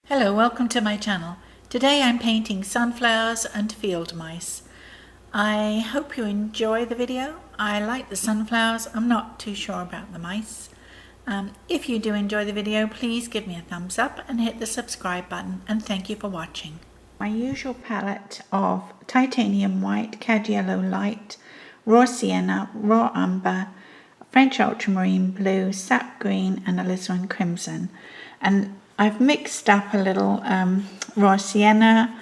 Hello, welcome to my channel. Today I'm painting sunflowers and field mice. I hope you enjoy the video. I like the sunflowers. I'm not too sure about the mice. If you do enjoy the video, please give me a thumbs up and hit the subscribe button, and thank you for watching. My usual palette of titanium white, cad yellow light, raw sienna, raw umber, French ultramarine blue, sap green and alizarin crimson. And I've mixed up a little raw sienna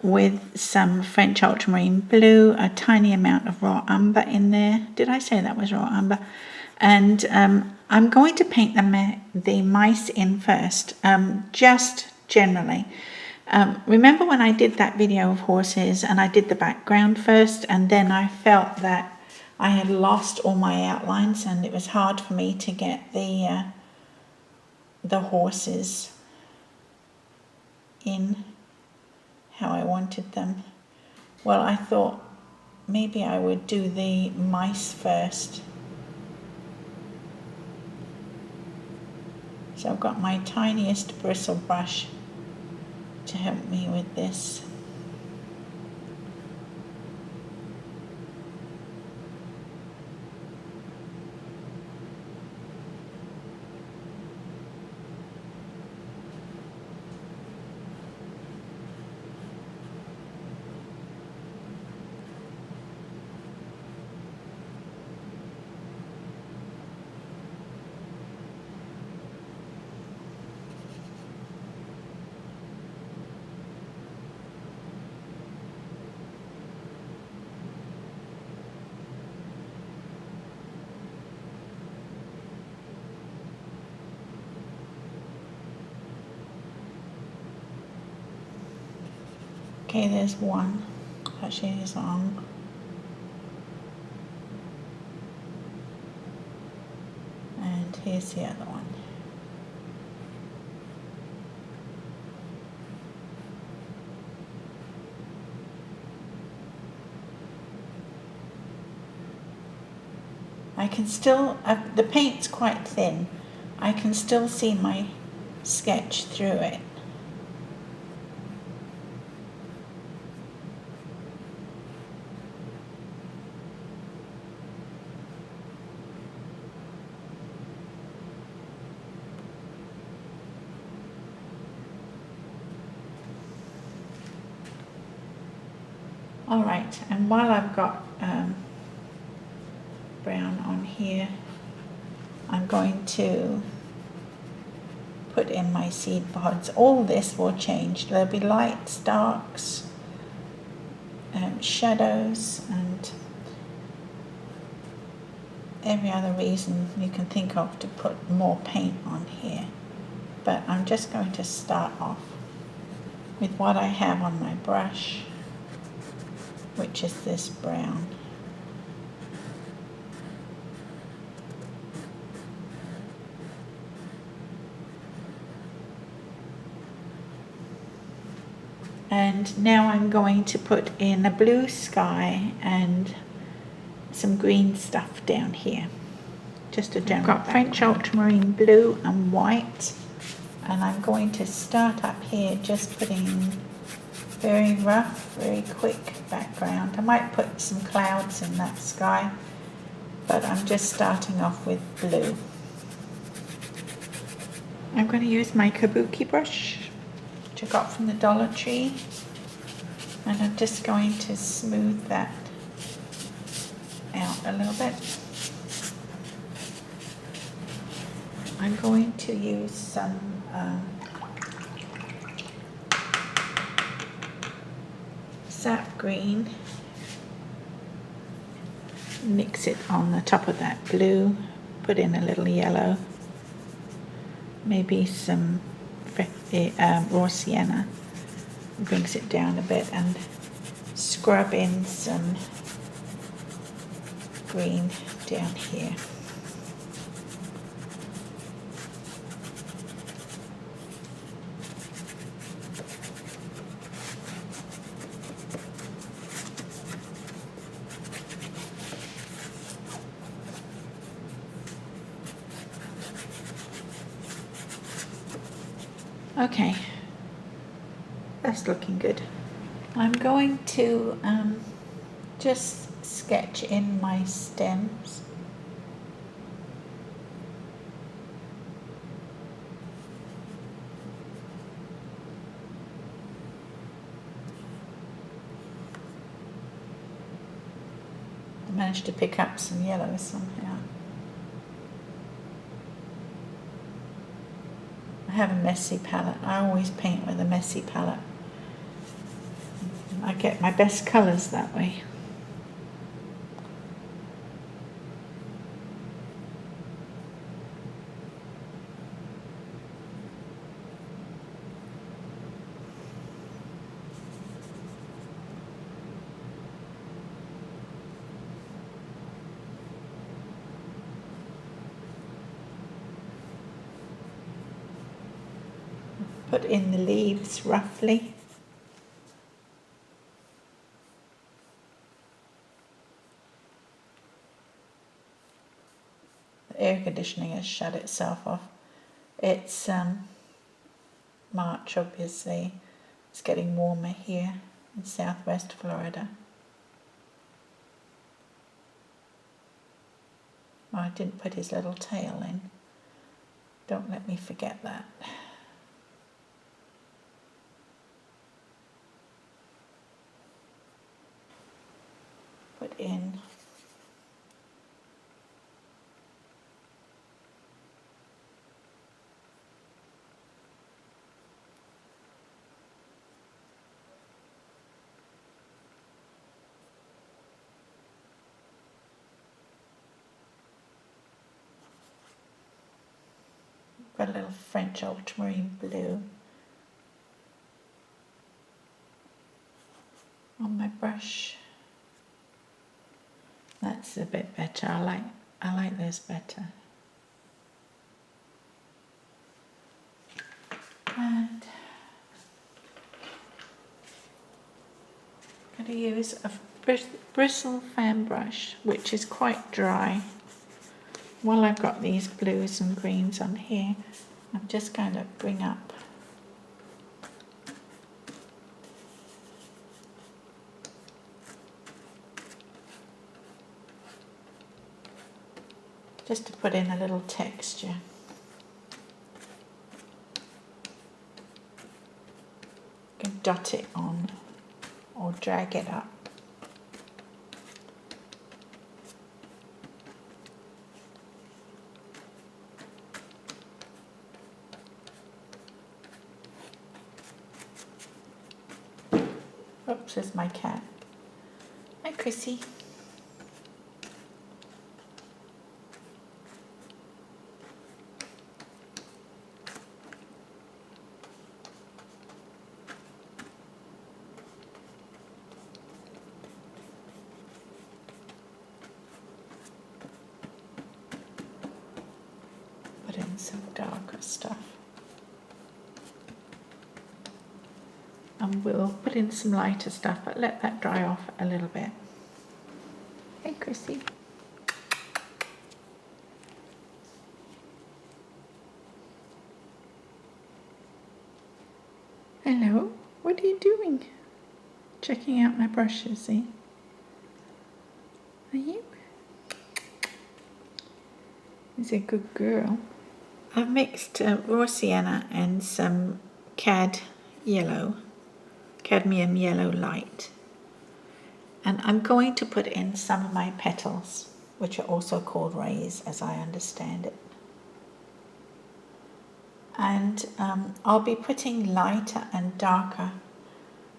with some French ultramarine blue, a tiny amount of raw umber in there. Did I say that was raw umber? And I'm going to paint the mice in first, just generally. Remember when I did that video of horses and I did the background first, and then I felt that I had lost all my outlines and it was hard for me to get the horses in how I wanted them. Well, I thought maybe I would do the mice first. So I've got my tiniest bristle brush to help me with this. Okay, there's one. Actually, it's long. And here's the other one. I can still, the paint's quite thin. I can still see my sketch through it. All right, and while I've got brown on here, I'm going to put in my seed pods. All this will change. There'll be lights, darks, shadows, and every other reason you can think of to put more paint on here. But I'm just going to start off with what I have on my brush, which is this brown. And now I'm going to put in a blue sky and some green stuff down here. Just a general. I've got French ultramarine blue and white, and I'm going to start up here just putting very rough, very quick background. I might put some clouds in that sky, but I'm just starting off with blue. I'm going to use my kabuki brush, which I got from the Dollar Tree, and I'm just going to smooth that out a little bit. I'm going to use some sap green, mix it on the top of that blue, put in a little yellow, maybe some raw sienna, brings it down a bit, and scrub in some green down here. Okay, That's looking good. I'm going to just sketch in my stems. I managed to pick up some yellow somehow. I have a messy palette. I always paint with a messy palette. I get my best colours that way. Put in the leaves roughly. The air conditioning has shut itself off. It's March, obviously. It's getting warmer here in southwest Florida. Oh, I didn't put his little tail in. Don't let me forget that. Put in got a little French ultramarine blue on my brush. That's a bit better. I like those better. And I'm going to use a bristle fan brush, which is quite dry. While I've got these blues and greens on here, I'm just going to bring up just to put in a little texture. You can dot it on or drag it up. Oops, there's my cat. Hi, Chrissy. Put in some darker stuff. And we'll put in some lighter stuff, but let that dry off a little bit. Hey, Chrissy. Hello, what are you doing? Checking out my brushes, eh? Are you? He's a good girl. I've mixed raw sienna and some cadmium yellow light. And I'm going to put in some of my petals, which are also called rays, as I understand it. And I'll be putting lighter and darker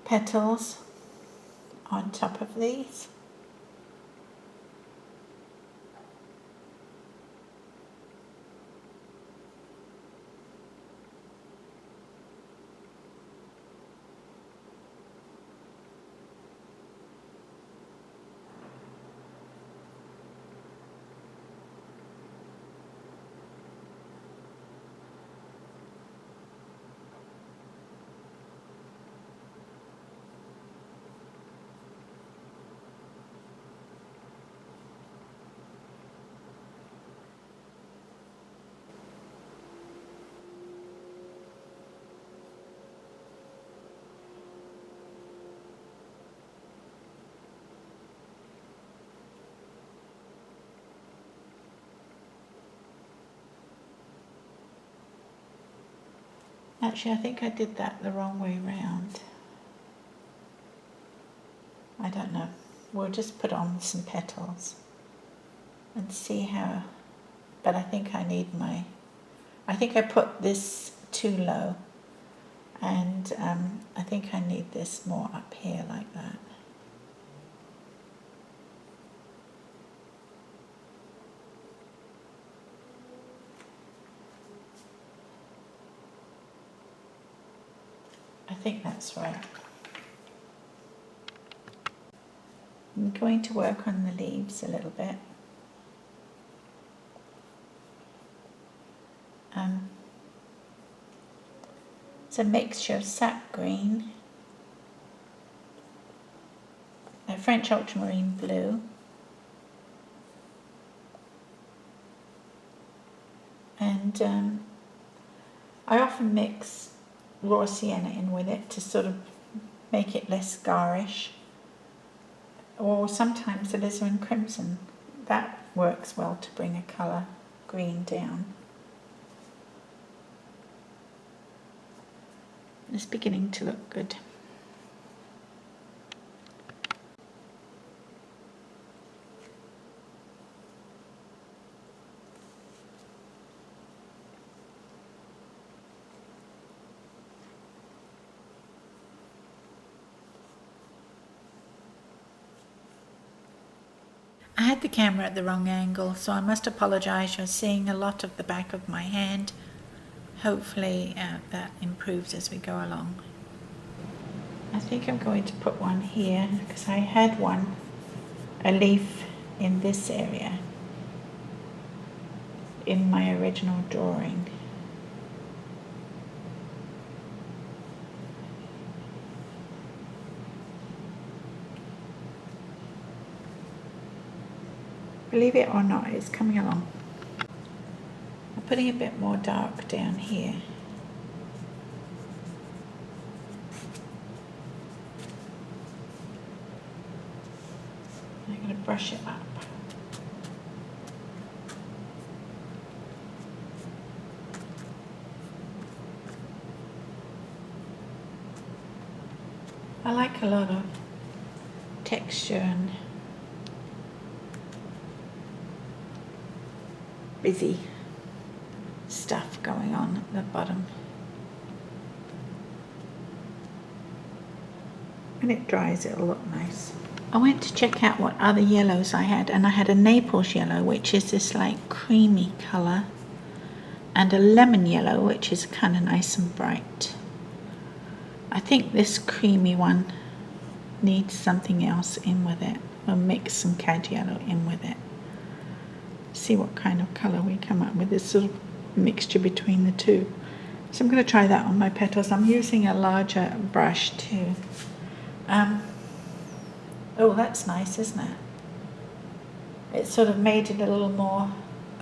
petals on top of these. Actually, I think I did that the wrong way round. I don't know. We'll just put on some petals and see how, but I think I need I think I put this too low, and I think I need this more up here like that. I think that's right. I'm going to work on the leaves a little bit. It's a mixture of sap green, a French ultramarine blue, and I often mix raw sienna in with it to sort of make it less garish, or sometimes alizarin crimson. That works well to bring a colour green down. It's beginning to look good. I had the camera at the wrong angle, so I must apologise. You're seeing a lot of the back of my hand. Hopefully that improves as we go along. I think I'm going to put one here because I had a leaf in this area in my original drawing. Believe it or not, it's coming along. I'm putting a bit more dark down here. I'm going to brush it up. I like a lot of texture and busy stuff going on at the bottom. When it dries, it'll look nice. I went to check out what other yellows I had, and I had a Naples yellow, which is this like creamy colour, and a lemon yellow, which is kind of nice and bright. I think this creamy one needs something else in with it. We'll mix some cad yellow in with it. See what kind of colour we come up with, this sort of mixture between the two. So I'm going to try that on my petals. I'm using a larger brush too. Oh, that's nice, isn't it? It sort of made it a little more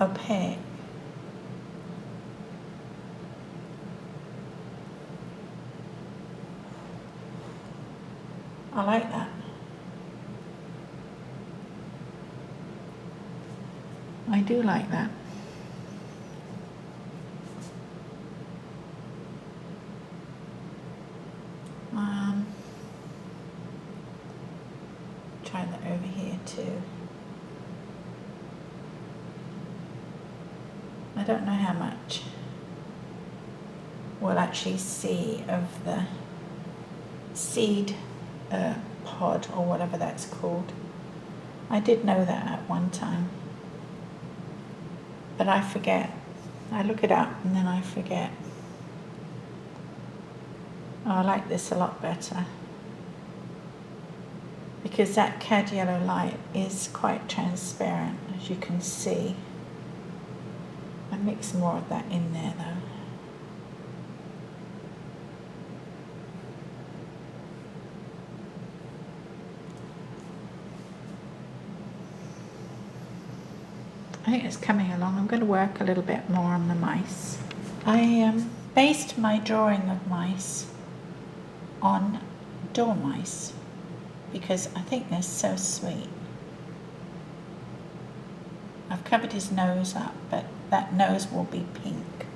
opaque. I like that. I do like that. Try that over here too. I don't know how much we'll actually see of the seed pod or whatever that's called. I did know that at one time, but I forget. I look it up and then I forget. Oh, I like this a lot better because that cad yellow light is quite transparent, as you can see. I mix more of that in there though. I think it's coming along. I'm going to work a little bit more on the mice. I based my drawing of mice on dormice because I think they're so sweet. I've covered his nose up, but that nose will be pink.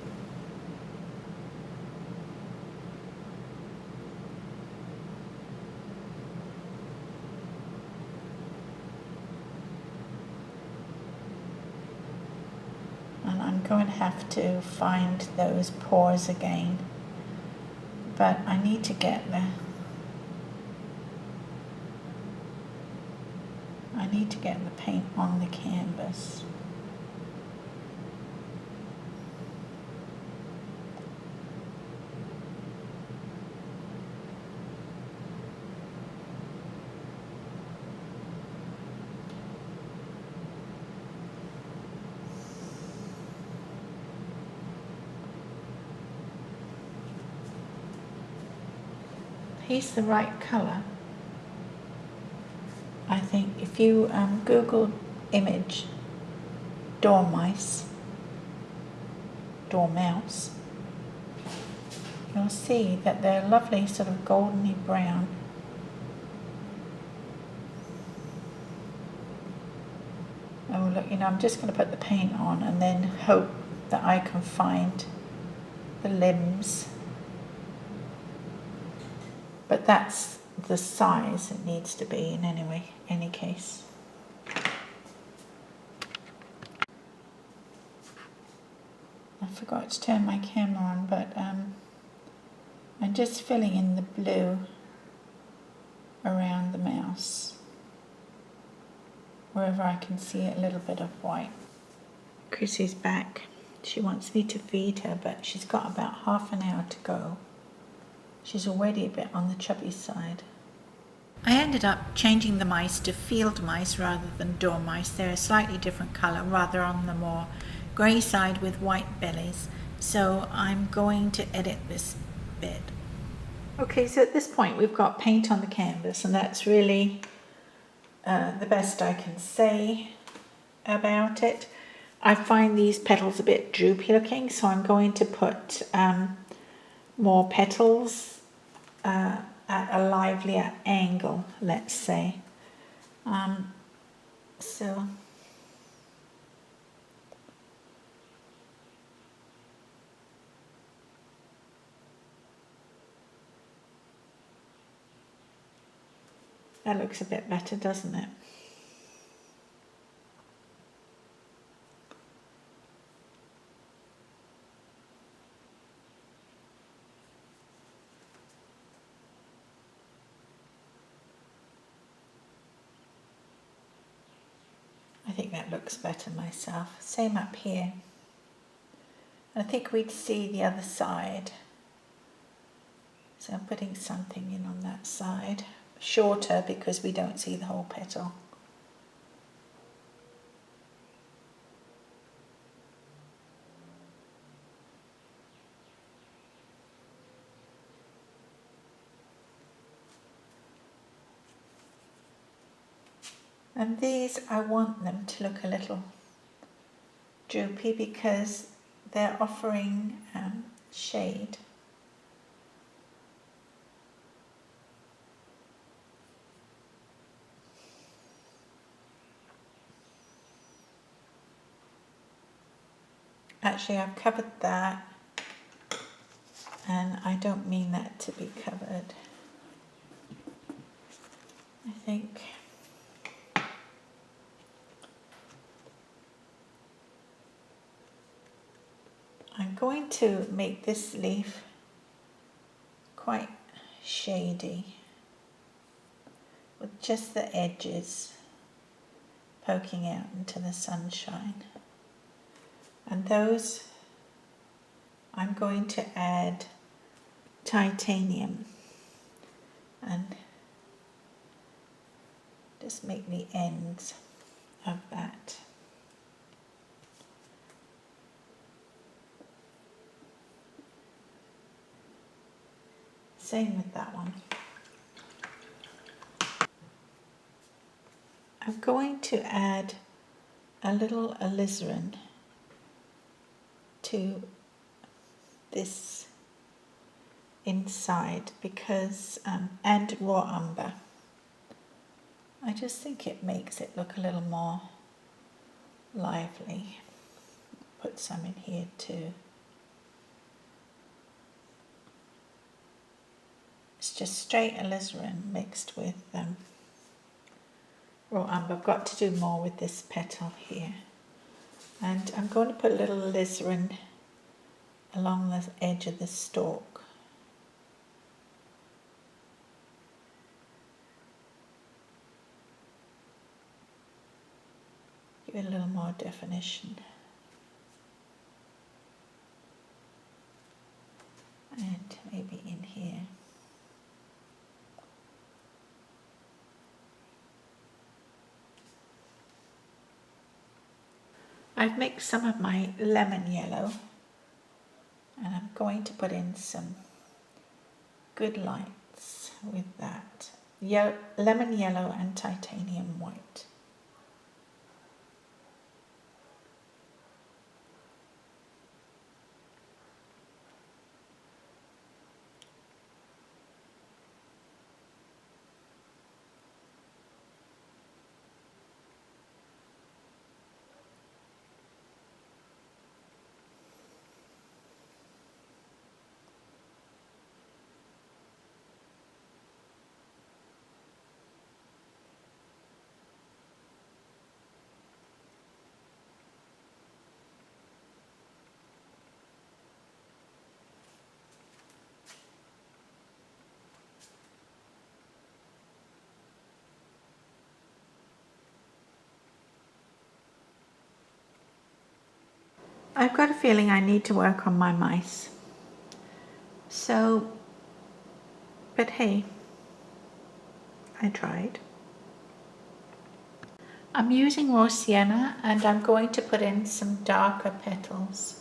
I'm going to have to find those pores again, but I need to get the paint on the canvas. He's the right colour. I think if you Google image dormouse, you'll see that they're lovely sort of goldeny brown. Oh look, I'm just going to put the paint on and then hope that I can find the limbs. But that's the size it needs to be in any case. I forgot to turn my camera on, but I'm just filling in the blue around the mouse, wherever I can see a little bit of white. Chrissy's back. She wants me to feed her, but she's got about half an hour to go. She's already a bit on the chubby side. I ended up changing the mice to field mice rather than dormice. They're a slightly different colour, rather on the more grey side with white bellies. So I'm going to edit this bit. Okay, so at this point we've got paint on the canvas, and that's really the best I can say about it. I find these petals a bit droopy looking, so I'm going to put more petals at a livelier angle, let's say. So that looks a bit better, doesn't it? I think that looks better myself. Same up here. I think we'd see the other side. So I'm putting something in on that side. Shorter because we don't see the whole petal. And these, I want them to look a little droopy because they're offering shade. Actually, I've covered that, and I don't mean that to be covered. I think I'm going to make this leaf quite shady with just the edges poking out into the sunshine. And those, I'm going to add titanium and just make the ends of that. Same with that one. I'm going to add a little alizarin to this inside because, and raw umber. I just think it makes it look a little more lively. Put some in here too. It's just straight alizarin mixed with raw umber. I've got to do more with this petal here. And I'm going to put a little alizarin along the edge of the stalk. Give it a little more definition. And maybe in here. I've mixed some of my lemon yellow and I'm going to put in some good lights with that. Lemon yellow and titanium white. I've got a feeling I need to work on my mice. So, but hey, I tried. I'm using raw sienna and I'm going to put in some darker petals.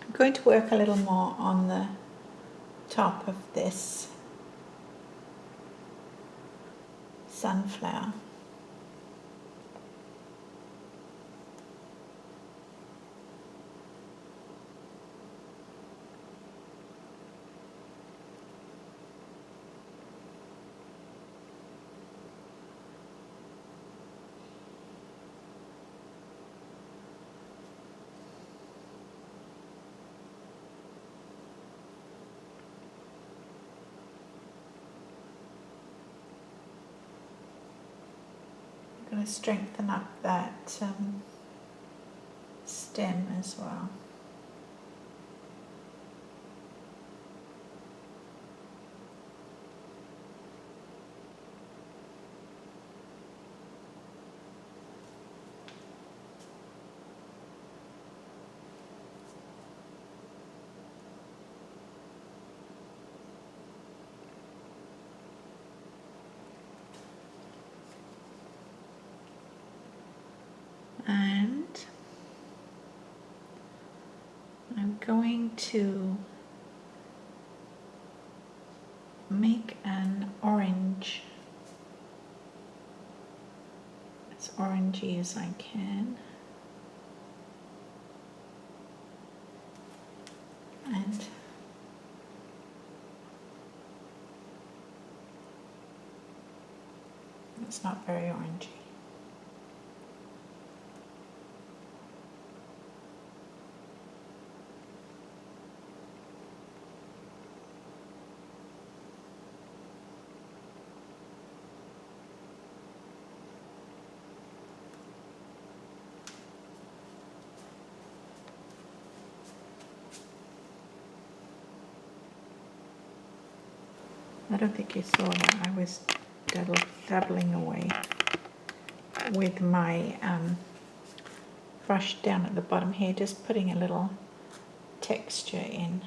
I'm going to work a little more on the top of this sunflower. I'm going to strengthen up that stem as well. And I'm going to make an orange, as orangey as I can. And it's not very orangey. I don't think you saw that. I was dabbling away with my brush down at the bottom here, just putting a little texture in.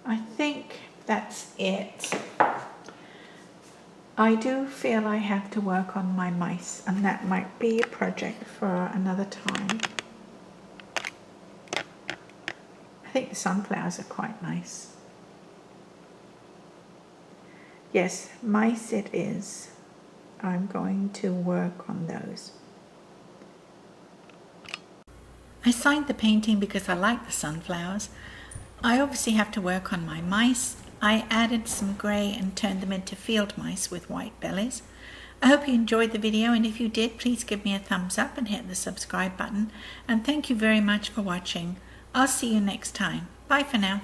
I think that's it. I do feel I have to work on my mice, and that might be a project for another time. I think the sunflowers are quite nice. Yes, mice it is. I'm going to work on those. I signed the painting because I like the sunflowers. I obviously have to work on my mice. I added some grey and turned them into field mice with white bellies. I hope you enjoyed the video, and if you did, please give me a thumbs up and hit the subscribe button. And thank you very much for watching. I'll see you next time. Bye for now.